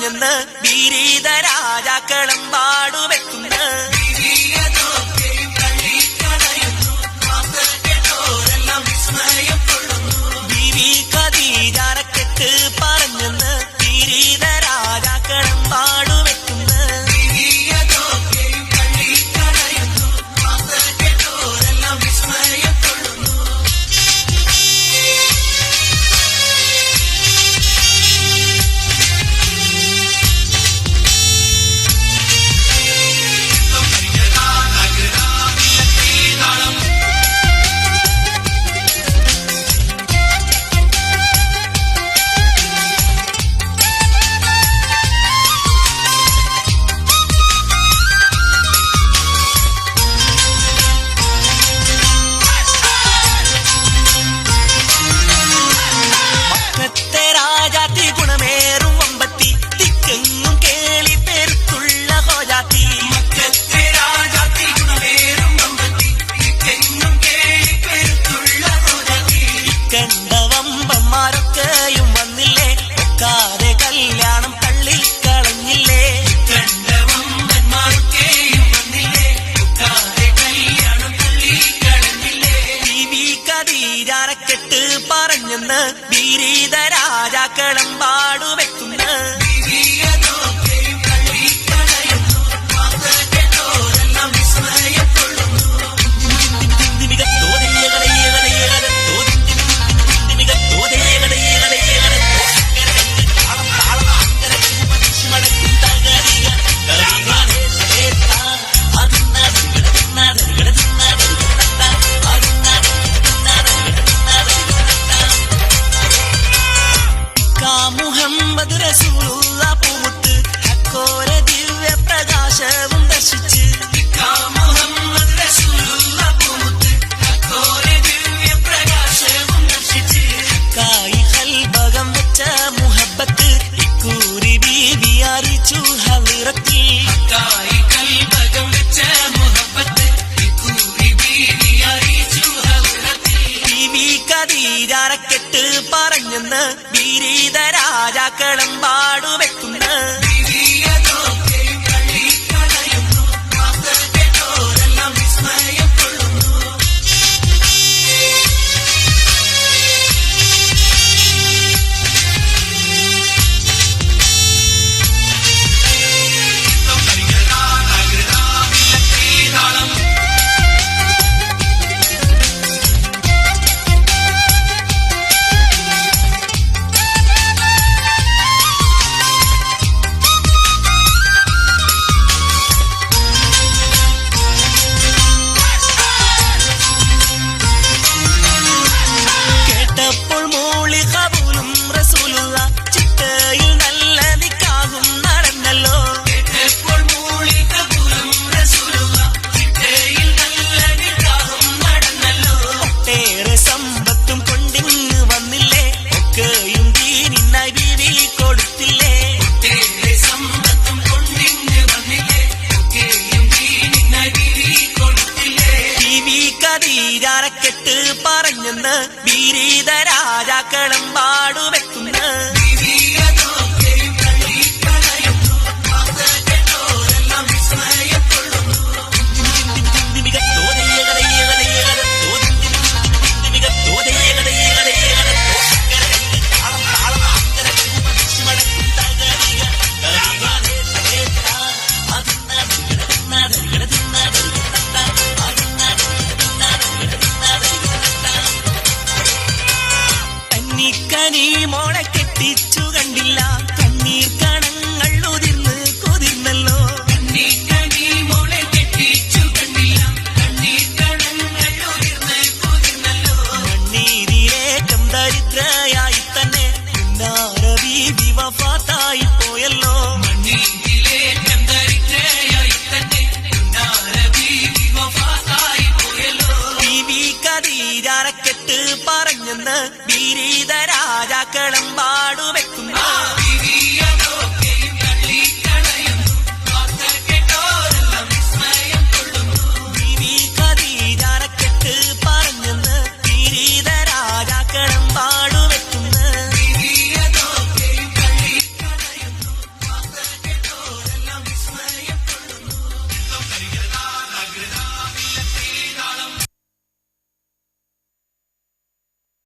പറഞ്ഞെന്ന് വീരീത രാജാക്കളെമ്പാടു വെക്കുന്ന ബീവി ഖദീജാരക്കെട്ട് പറഞ്ഞെന്ന് വീരീത രാജാക്കളെമ്പാടു വെക്കുന്ന ഖദീജാരക്കെട്ട് പറഞ്ഞെന്ന് വീരീത രാജാക്കളെമ്പാടു വെക്കുന്ന മുഹമ്മദ് റസൂലുള്ള പൂമുത്ത് ഹക്കോര ദിവ്യ പ്രകാശവും ദർശിച്ച് മുഹമ്മദ് റസൂലുള്ള പൂമുത്ത് ഹക്കോര ദിവ്യ പ്രകാശവും ദർശിച്ച് കായി ഹൽബകം വെച്ച മുഹബത്ത് ഇക്കൂരി ബീവി അറിയിച്ചു ഹളിറത്തിൽ കായി ഹൽബകം വെച്ച മുഹബത്ത് ഇക്കൂരി ബീവി അറിയിച്ചു ഹളിറത്തിൽ ബീവി ഖദീജാരക്കെട്ട് പറഞ്ഞെന്ന് വീരീത രാജാക്കളെമ്പാടു വെക്കുന്ന ഖദീജാരക്കെട്ട് പറഞ്ഞെന്ന് വീരീത രാജാക്കളെമ്പാടു വെക്കുന്ന കനി മോളെ കെട്ടിച്ചു കണ്ടില്ല കണ്ണീർ കണങ്ങൾ ഉതിർന്ന് കൊതിർന്നല്ലോ മോളെ കെട്ടിച്ചു കണ്ടില്ല കണ്ണീർ കണങ്ങൾ ഉതിർന്ന് കൊതിർന്നല്ലോ കണ്ണീരിലേറ്റം ദരിദ്രയായി തന്നെ ബീവി വഫാത്തായി പോയല്ലോ കണ്ണീരിലേറ്റം ദരിദ്രയായി തന്നെ ബീവി വഫാത്തായി പോയല്ലോ ബീവി ഖദീജാരക്കെട്ട് പറഞ്ഞെന്ന് വീരീത രാജാക്കളെമ്പാടു വെക്കുന്ന